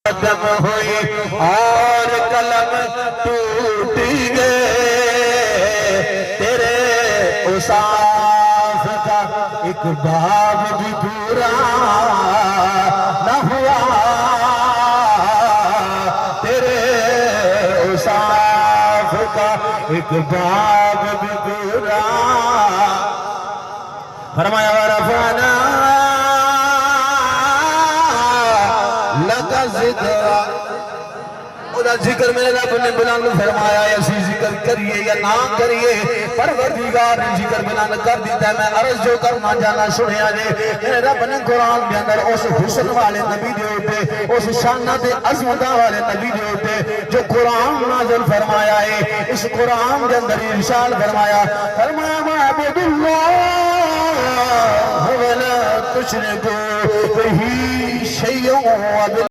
ختم ہوئی اور قلم ٹوٹی گئے، تیرے اوصاف کا ایک باب بھی پورا نہ ہوا، تیرے اوصاف کا ایک باب بھی پورا۔ فرمایا ورفعنا لَكَ ذِكْرَكَ، اور ذکر میں رب نے بلند فرمایا ایسی ذکر کریے یا نہ کریے، پروردگار نے ذکر بلند کر دیتا ہے۔ میں عرض جو کرنا جانا سنیا جے، رب نے قرآن کے اندر اس حسن والے نبی دے ہوتے، اس شانت عظمتہ والے نبی دے ہوتے جو قرآن نازل فرمایا ہے، اس قرآن کے اندر ارشاد فرمایا وَاعْبُدُوا اللَّهَ وَلَا تُشْرِكُوا بِهِ شَيْئًا